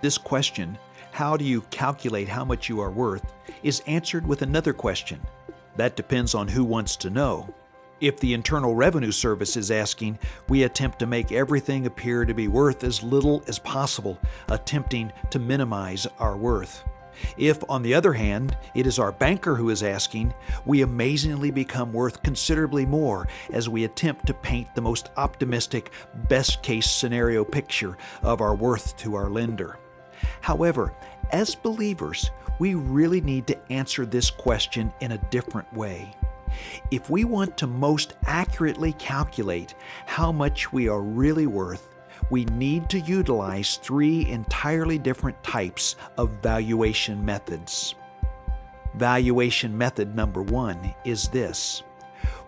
This question, how do you calculate how much you are worth, is answered with another question. That depends on who wants to know. If the Internal Revenue Service is asking, we attempt to make everything appear to be worth as little as possible, attempting to minimize our worth. If, on the other hand, it is our banker who is asking, we amazingly become worth considerably more as we attempt to paint the most optimistic, best-case scenario picture of our worth to our lender. However, as believers, we really need to answer this question in a different way. If we want to most accurately calculate how much we are really worth, we need to utilize three entirely different types of valuation methods. Valuation method number one is this: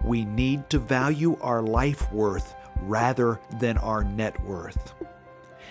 we need to value our life worth rather than our net worth.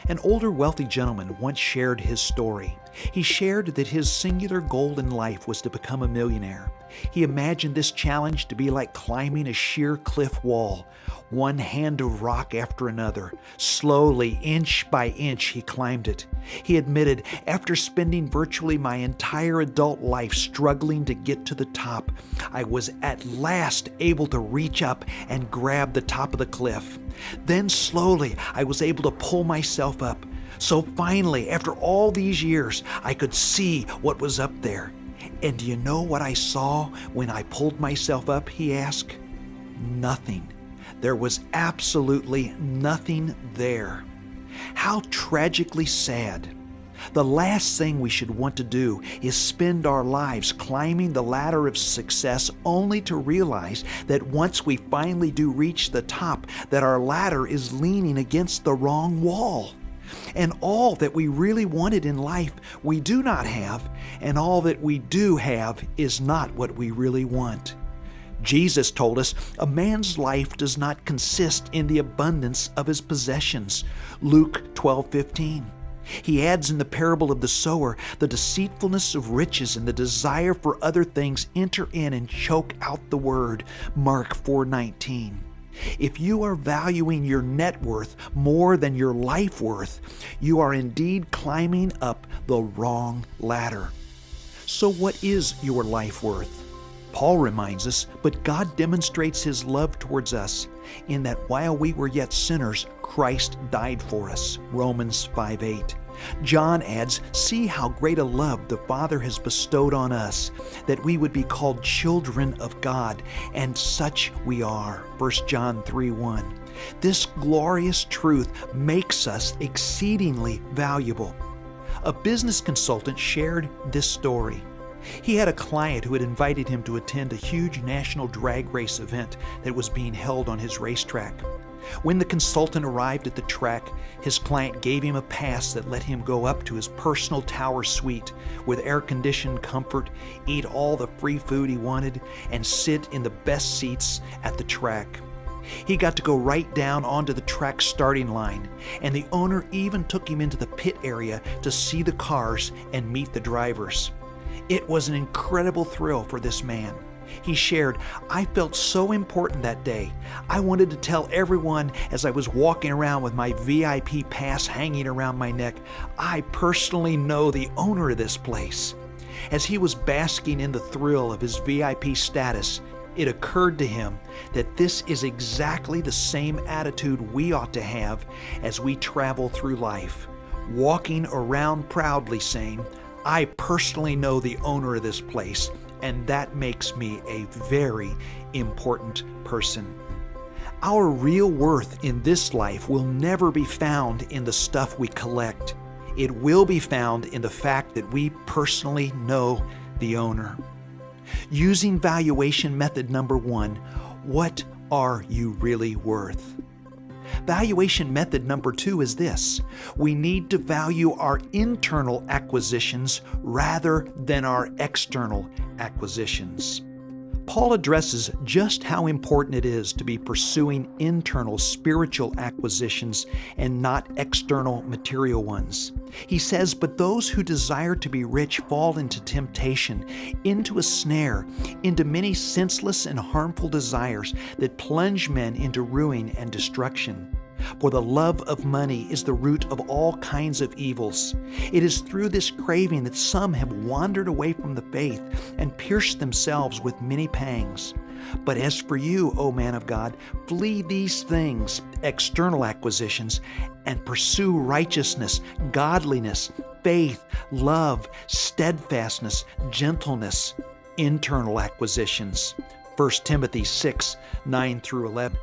An older wealthy gentleman once shared his story. He shared that his singular goal in life was to become a millionaire. He imagined this challenge to be like climbing a sheer cliff wall, one hand of rock after another. Slowly, inch by inch, he climbed it. He admitted, after spending virtually my entire adult life struggling to get to the top, I was at last able to reach up and grab the top of the cliff. Then slowly, I was able to pull myself up. So finally, after all these years, I could see what was up there. And do you know what I saw when I pulled myself up, he asked? Nothing. There was absolutely nothing there. How tragically sad. The last thing we should want to do is spend our lives climbing the ladder of success only to realize that once we finally do reach the top, that our ladder is leaning against the wrong wall. And all that we really wanted in life we do not have, and all that we do have is not what we really want. Jesus told us a man's life does not consist in the abundance of his possessions. Luke 12:15. He adds in the parable of the sower, the deceitfulness of riches and the desire for other things enter in and choke out the word. Mark 4:19. If you are valuing your net worth more than your life worth, you are indeed climbing up the wrong ladder. So what is your life worth? Paul reminds us, but God demonstrates His love towards us in that while we were yet sinners, Christ died for us. Romans 5:8. John adds, see how great a love the Father has bestowed on us, that we would be called children of God, and such we are. 1 John 3:1. This glorious truth makes us exceedingly valuable. A business consultant shared this story. He had a client who had invited him to attend a huge national drag race event that was being held on his racetrack. When the consultant arrived at the track, his client gave him a pass that let him go up to his personal tower suite with air-conditioned comfort, eat all the free food he wanted, and sit in the best seats at the track. He got to go right down onto the track starting line, and the owner even took him into the pit area to see the cars and meet the drivers. It was an incredible thrill for this man. He shared, I felt so important that day. I wanted to tell everyone as I was walking around with my VIP pass hanging around my neck, I personally know the owner of this place. As he was basking in the thrill of his VIP status, it occurred to him that this is exactly the same attitude we ought to have as we travel through life, walking around proudly saying, I personally know the owner of this place, and that makes me a very important person. Our real worth in this life will never be found in the stuff we collect. It will be found in the fact that we personally know the owner. Using valuation method number one, what are you really worth? Valuation method number two is this: we need to value our internal acquisitions rather than our external acquisitions. Paul addresses just how important it is to be pursuing internal spiritual acquisitions and not external material ones. He says, but those who desire to be rich fall into temptation, into a snare, into many senseless and harmful desires that plunge men into ruin and destruction. For the love of money is the root of all kinds of evils. It is through this craving that some have wandered away from the faith and pierced themselves with many pangs. But as for you, O man of God, flee these things, external acquisitions, and pursue righteousness, godliness, faith, love, steadfastness, gentleness, internal acquisitions. 1 Timothy 6, 9 through 11.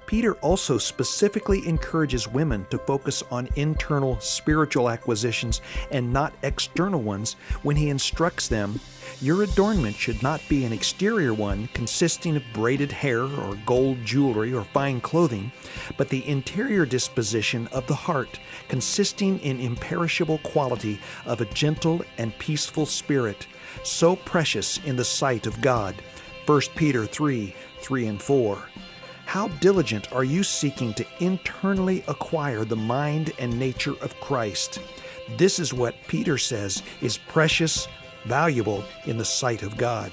Peter also specifically encourages women to focus on internal spiritual acquisitions and not external ones when he instructs them, "Your adornment should not be an exterior one consisting of braided hair or gold jewelry or fine clothing, but the interior disposition of the heart, consisting in imperishable quality of a gentle and peaceful spirit, so precious in the sight of God." 1 Peter 3, 3 and 4. How diligent are you seeking to internally acquire the mind and nature of Christ? This is what Peter says is precious, valuable in the sight of God.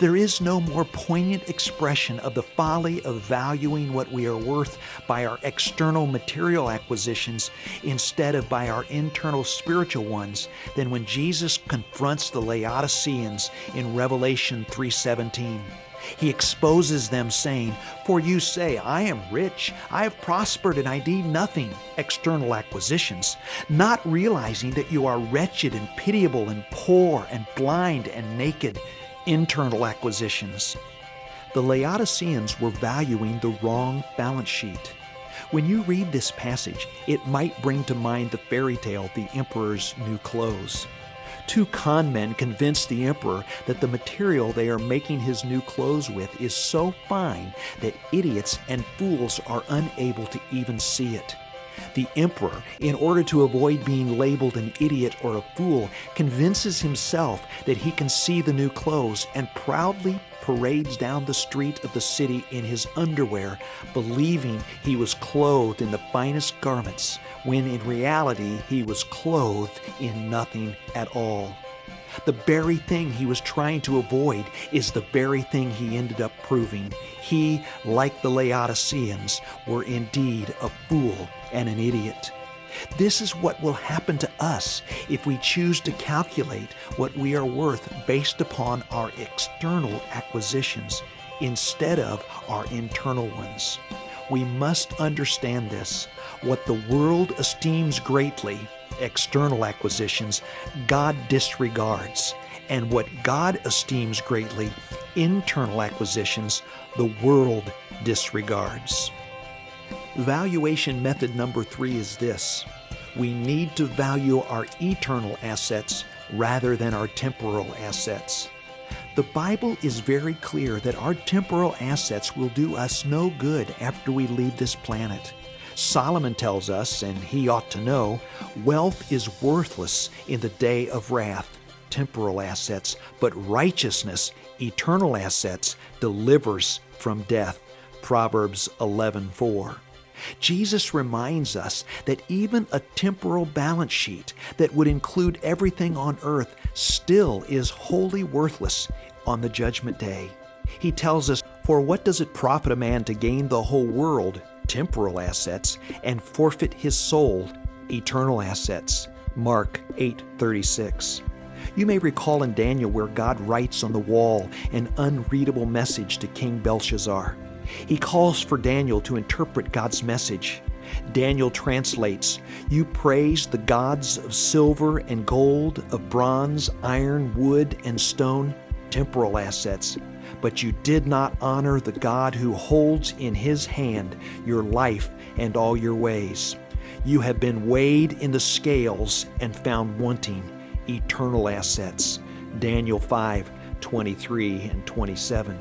There is no more poignant expression of the folly of valuing what we are worth by our external material acquisitions instead of by our internal spiritual ones than when Jesus confronts the Laodiceans in Revelation 3:17. He exposes them, saying, "For you say, I am rich, I have prospered, and I need nothing," external acquisitions, not realizing that you are wretched and pitiable and poor and blind and naked, internal acquisitions. The Laodiceans were valuing the wrong balance sheet. When you read this passage, it might bring to mind the fairy tale, The Emperor's New Clothes. Two con men convince the emperor that the material they are making his new clothes with is so fine that idiots and fools are unable to even see it. The emperor, in order to avoid being labeled an idiot or a fool, convinces himself that he can see the new clothes and proudly parades down the street of the city in his underwear, believing he was clothed in the finest garments, when in reality he was clothed in nothing at all. The very thing he was trying to avoid is the very thing he ended up proving. He, like the Laodiceans, were indeed a fool and an idiot. This is what will happen to us if we choose to calculate what we are worth based upon our external acquisitions instead of our internal ones. We must understand this. What the world esteems greatly, external acquisitions, God disregards. And what God esteems greatly, internal acquisitions, the world disregards. Valuation method number 3 is this. We need to value our eternal assets rather than our temporal assets. The Bible is very clear that our temporal assets will do us no good after we leave this planet. Solomon tells us, and he ought to know, wealth is worthless in the day of wrath, temporal assets, but righteousness, eternal assets, delivers from death. Proverbs 11:4. Jesus reminds us that even a temporal balance sheet that would include everything on earth still is wholly worthless on the judgment day. He tells us, "For what does it profit a man to gain the whole world, temporal assets, and forfeit his soul, eternal assets?" Mark 8:36. You may recall in Daniel where God writes on the wall an unreadable message to King Belshazzar. He calls for Daniel to interpret God's message. Daniel translates, "You praise the gods of silver and gold, of bronze, iron, wood, and stone, temporal assets, but you did not honor the God who holds in his hand your life and all your ways. You have been weighed in the scales and found wanting, eternal assets." Daniel 5:23 and 27.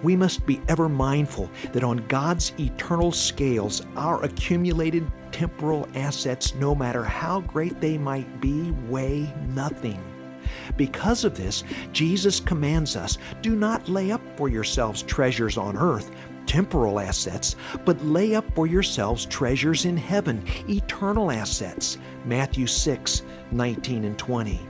We must be ever mindful that on God's eternal scales, our accumulated temporal assets, no matter how great they might be, weigh nothing. Because of this, Jesus commands us, do not lay up for yourselves treasures on earth, temporal assets, but lay up for yourselves treasures in heaven, eternal assets. Matthew 6:19 and 20.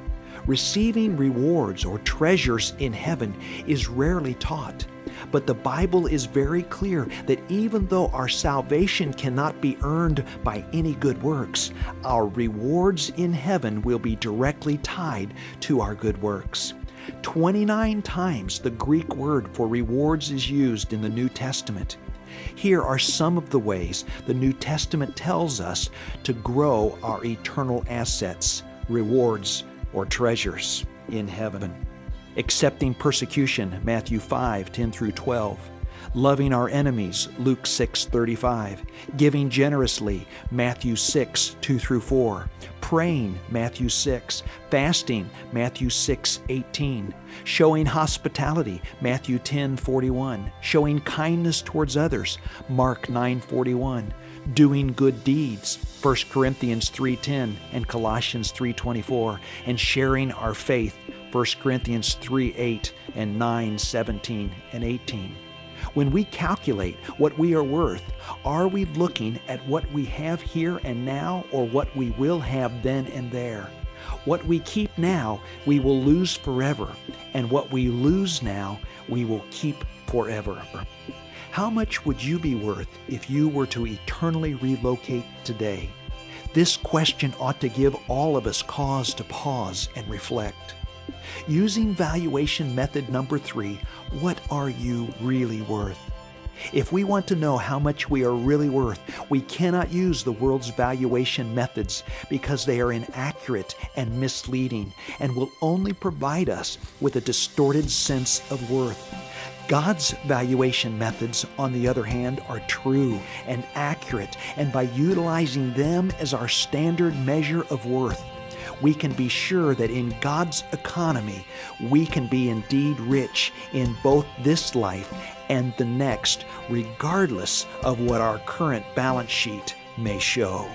Receiving rewards or treasures in heaven is rarely taught. But the Bible is very clear that even though our salvation cannot be earned by any good works, our rewards in heaven will be directly tied to our good works. 29 times the Greek word for rewards is used in the New Testament. Here are some of the ways the New Testament tells us to grow our eternal assets, rewards, or treasures in heaven. Accepting persecution, Matthew 5:10 through 12. Loving our enemies, Luke 6:35. Giving generously, Matthew 6:2 through 4. Praying, Matthew 6. Fasting, Matthew 6:18. Showing hospitality, Matthew 10:41. Showing kindness towards others, Mark 9:41. Doing good deeds, 1 Corinthians 3:10 and Colossians 3:24. And sharing our faith, 1 Corinthians 3:8 and 9:17 and 18. When we calculate what we are worth, are we looking at what we have here and now, or what we will have then and there? What we keep now, we will lose forever, and what we lose now, we will keep forever. How much would you be worth if you were to eternally relocate today? This question ought to give all of us cause to pause and reflect. Using valuation method number 3, what are you really worth? If we want to know how much we are really worth, we cannot use the world's valuation methods because they are inaccurate and misleading and will only provide us with a distorted sense of worth. God's valuation methods, on the other hand, are true and accurate, and by utilizing them as our standard measure of worth, we can be sure that in God's economy, we can be indeed rich in both this life and the next, regardless of what our current balance sheet may show.